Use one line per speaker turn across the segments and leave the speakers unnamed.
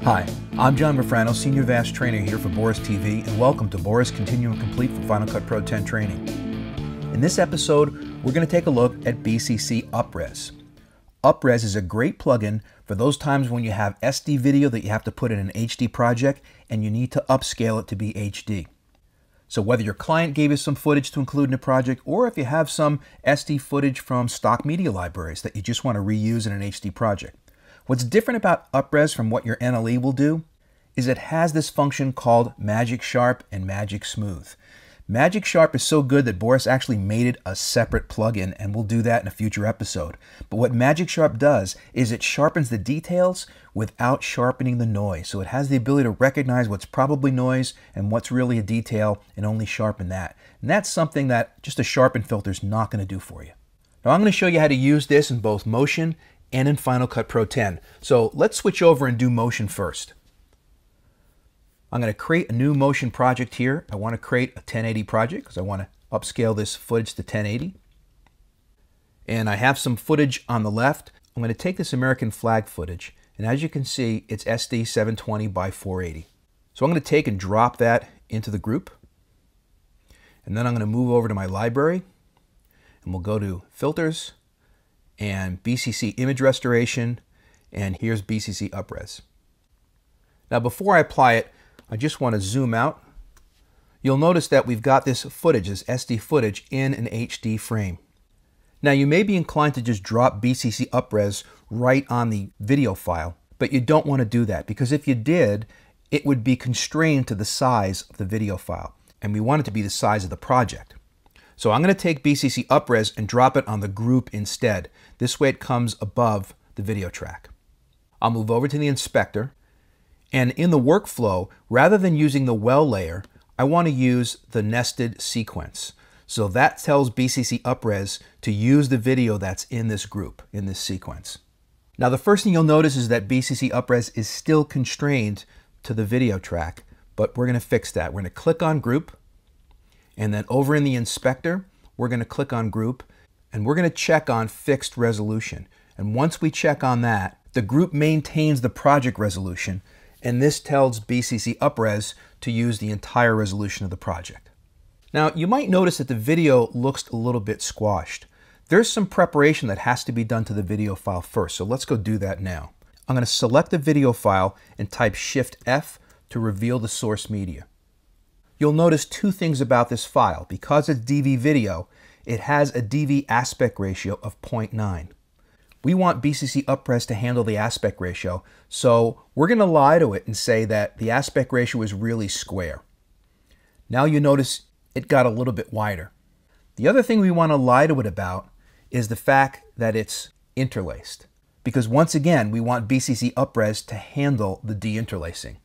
Hi, I'm John Rofrano, Senior VAS Trainer here for Boris TV, and welcome to Boris Continuum Complete for Final Cut Pro 10 training. In this episode, we're going to take a look at BCC UpRez. UpRez is a great plugin for those times when you have SD video that you have to put in an HD project and you need to upscale it to be HD. So whether your client gave you some footage to include in a project, or if you have some SD footage from stock media libraries that you just want to reuse in an HD project. What's different about UpRez from what your NLE will do is it has this function called Magic Sharp and Magic Smooth. Magic Sharp is so good that Boris actually made it a separate plugin, and we'll do that in a future episode. But what Magic Sharp does is it sharpens the details without sharpening the noise. So it has the ability to recognize what's probably noise and what's really a detail and only sharpen that. And that's something that just a sharpen filter is not going to do for you. Now I'm going to show you how to use this in both Motion and in Final Cut Pro 10. So let's switch over and do Motion first. I'm going to create a new Motion project here. I want to create a 1080 project because I want to upscale this footage to 1080. And I have some footage on the left. I'm going to take this American flag footage, and as you can see, it's SD 720 by 480. So I'm going to take and drop that into the group. And then I'm going to move over to my library, and we'll go to Filters, and BCC Image Restoration, and here's BCC UpRez. Now before I apply it, I just want to zoom out. You'll notice that we've got this footage, this SD footage, in an HD frame. Now you may be inclined to just drop BCC UpRez right on the video file, but you don't want to do that, because if you did, it would be constrained to the size of the video file, and we want it to be the size of the project. So I'm going to take BCC UpRez and drop it on the group instead. This way it comes above the video track. I'll move over to the inspector, and in the workflow, rather than using the well layer, I want to use the nested sequence. So that tells BCC UpRez to use the video that's in this group, in this sequence. Now the first thing you'll notice is that BCC UpRez is still constrained to the video track, but we're going to fix that. We're going to click on group, and then over in the inspector, we're going to click on group, and we're going to check on fixed resolution. And once we check on that, the group maintains the project resolution, and this tells BCC UpRez to use the entire resolution of the project. Now you might notice that the video looks a little bit squashed. There's some preparation that has to be done to the video file first, so let's go do that now. I'm going to select the video file and type Shift F to reveal the source media. You'll notice two things about this file. Because it's DV video, it has a DV aspect ratio of 0.9. We want BCC UpRez to handle the aspect ratio, so we're going to lie to it and say that the aspect ratio is really square. Now you notice it got a little bit wider. The other thing we want to lie to it about is the fact that it's interlaced, because once again we want BCC UpRez to handle the deinterlacing.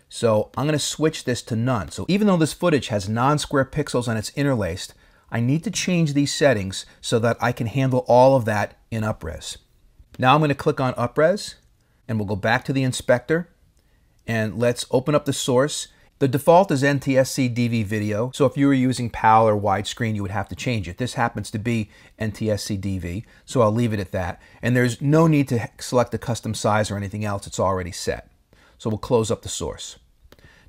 So I'm going to switch this to none. So even though this footage has non-square pixels and it's interlaced, I need to change these settings so that I can handle all of that in UpRez. Now I'm going to click on UpRez, and we'll go back to the inspector, and let's open up the source. The default is NTSC DV video, so if you were using PAL or widescreen, you would have to change it. This happens to be NTSC DV, so I'll leave it at that. And there's no need to select a custom size or anything else. It's already set. So we'll close up the source.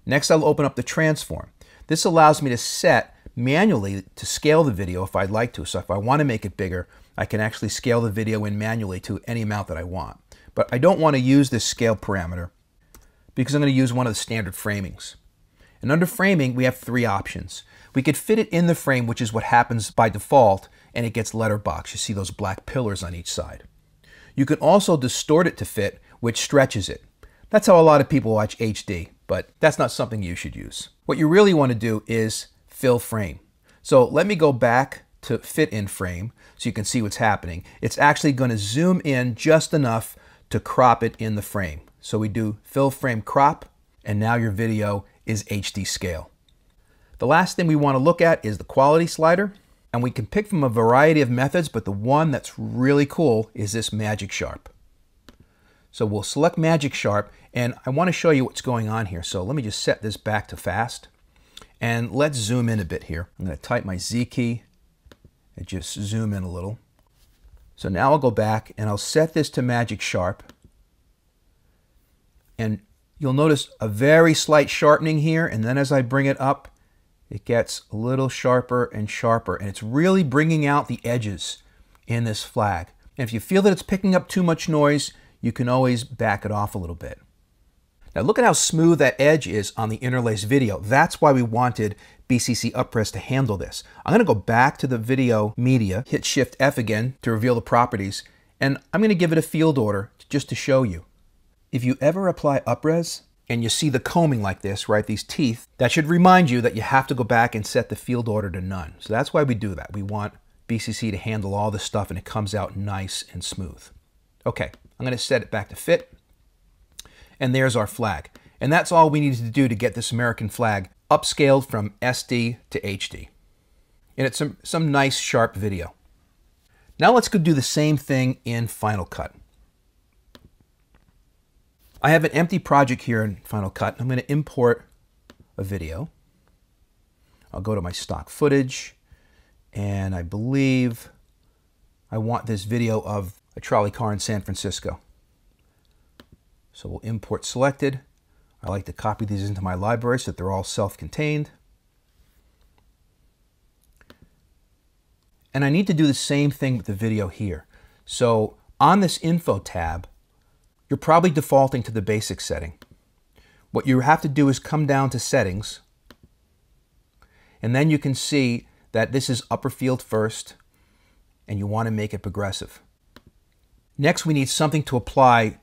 Next, I'll open up the transform. This allows me to set manually to scale the video if I'd like to. So if I want to make it bigger, I can actually scale the video in manually to any amount that I want. But I don't want to use this scale parameter because I'm going to use one of the standard framings. And under framing, we have three options. We could fit it in the frame, which is what happens by default, and it gets letterbox. You see those black pillars on each side. You can also distort it to fit, which stretches it. That's how a lot of people watch HD, but that's not something you should use. What you really want to do is fill frame. So let me go back to fit in frame so you can see what's happening. It's actually going to zoom in just enough to crop it in the frame. So we do fill frame crop, and now your video is HD scale. The last thing we want to look at is the quality slider, and we can pick from a variety of methods, but the one that's really cool is this Magic Sharp. So we'll select Magic Sharp, and I want to show you what's going on here. So let me just set this back to fast, and let's zoom in a bit here. I'm going to type my Z key and just zoom in a little. So now I'll go back and I'll set this to Magic Sharp. And you'll notice a very slight sharpening here, and then as I bring it up, it gets a little sharper and sharper, and it's really bringing out the edges in this flag. And if you feel that it's picking up too much noise, you can always back it off a little bit. Now look at how smooth that edge is on the interlace video. That's why we wanted BCC UpRez to handle this. I'm going to go back to the video media, hit Shift F again to reveal the properties, and I'm going to give it a field order just to show you. If you ever apply UpRez and you see the combing like this, right, these teeth, that should remind you that you have to go back and set the field order to none. So that's why we do that. We want BCC to handle all this stuff and it comes out nice and smooth. Okay, I'm going to set it back to fit. And there's our flag. And that's all we needed to do to get this American flag upscaled from SD to HD. And it's some nice sharp video. Now let's go do the same thing in Final Cut. I have an empty project here in Final Cut. I'm going to import a video. I'll go to my stock footage, and I believe I want this video of a trolley car in San Francisco. So we'll import selected. I like to copy these into my library so that they're all self-contained. And I need to do the same thing with the video here. So on this info tab, you're probably defaulting to the basic setting. What you have to do is come down to settings, and then you can see that this is upper field first, and you want to make it progressive. Next, we need something to apply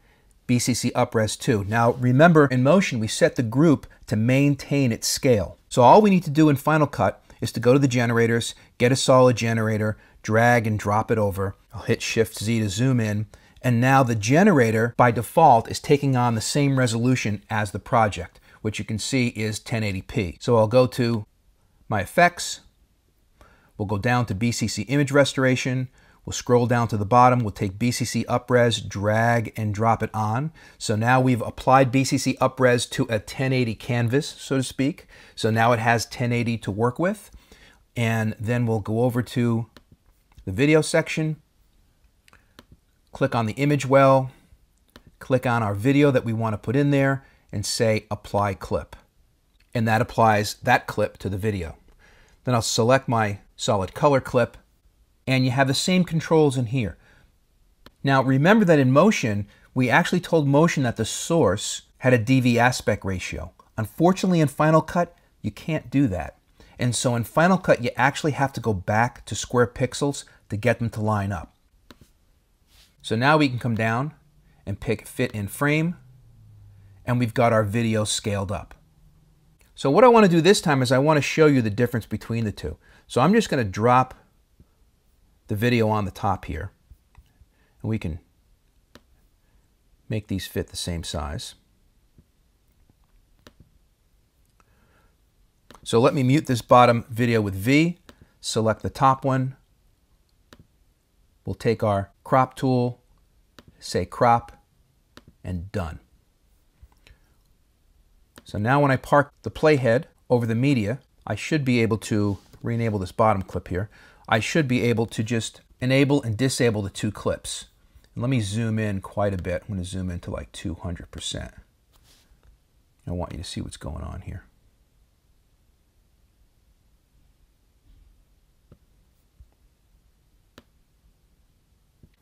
BCC UpRez to. Now remember, in Motion, we set the group to maintain its scale. So all we need to do in Final Cut is to go to the generators, get a solid generator, drag and drop it over. I'll hit Shift Z to zoom in. And now the generator, by default, is taking on the same resolution as the project, which you can see is 1080p. So I'll go to my effects. We'll go down to BCC Image Restoration. We'll scroll down to the bottom. We'll take BCC UpRez, drag and drop it on. So now we've applied BCC UpRez to a 1080 canvas, so to speak. So now it has 1080 to work with. And then we'll go over to the video section. Click on the image well, click on our video that we want to put in there, and say Apply Clip. And that applies that clip to the video. Then I'll select my solid color clip, and you have the same controls in here. Now remember that in Motion, we actually told Motion that the source had a DV aspect ratio. Unfortunately, in Final Cut, you can't do that. And so in Final Cut, you actually have to go back to square pixels to get them to line up. So now we can come down and pick Fit in Frame, and we've got our video scaled up. So what I want to do this time is I want to show you the difference between the two. So I'm just going to drop the video on the top here, and we can make these fit the same size. So let me mute this bottom video with V, select the top one. We'll take our crop tool, say crop, and done. So now when I park the playhead over the media, I should be able to re-enable this bottom clip here. I should be able to just enable and disable the two clips. And let me zoom in quite a bit. I'm going to zoom in to like 200%. I want you to see what's going on here.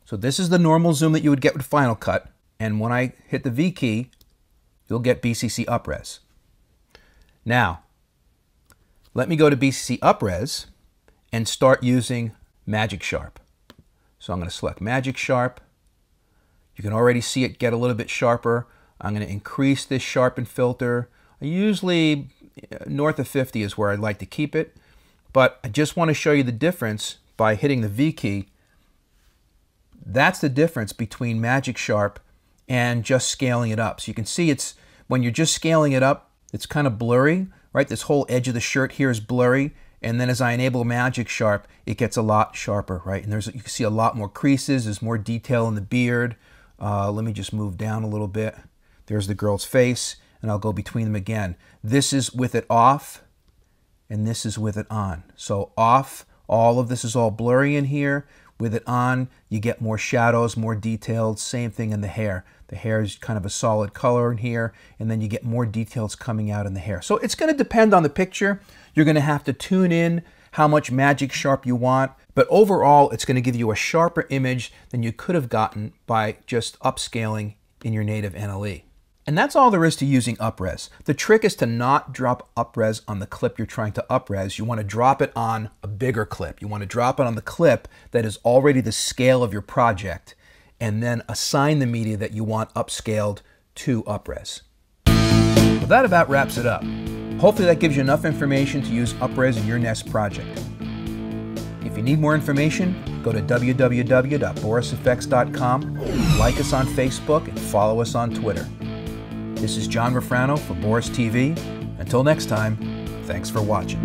So this is the normal zoom that you would get with Final Cut, and when I hit the V key, you'll get BCC UpRez. Now, let me go to BCC UpRez and start using Magic Sharp. So I'm going to select Magic Sharp. You can already see it get a little bit sharper. I'm going to increase this sharpen filter. Usually north of 50 is where I'd like to keep it, but I just want to show you the difference by hitting the V key. That's the difference between Magic Sharp and just scaling it up. So you can see it's, when you're just scaling it up, it's kind of blurry, right? This whole edge of the shirt here is blurry. And then as I enable Magic Sharp, it gets a lot sharper, right? And you can see a lot more creases. There's more detail in the beard. Let me just move down a little bit. There's the girl's face, and I'll go between them again. This is with it off, and this is with it on. So off All of this is all blurry in here. With it on, you get more shadows, more detailed. Same thing in the hair. The hair is kind of a solid color in here, and then you get more details coming out in the hair. So it's going to depend on the picture. You're going to have to tune in how much Magic Sharp you want, but overall it's going to give you a sharper image than you could have gotten by just upscaling in your native NLE. And that's all there is to using UpRez. The trick is to not drop UpRez on the clip you're trying to UpRez. You want to drop it on a bigger clip. You want to drop it on the clip that is already the scale of your project, and then assign the media that you want upscaled to UpRez. Well, that about wraps it up. Hopefully that gives you enough information to use UpRez in your next project. If you need more information, go to www.borisfx.com, like us on Facebook, and follow us on Twitter. This is John Rofrano for Boris TV. Until next time, thanks for watching.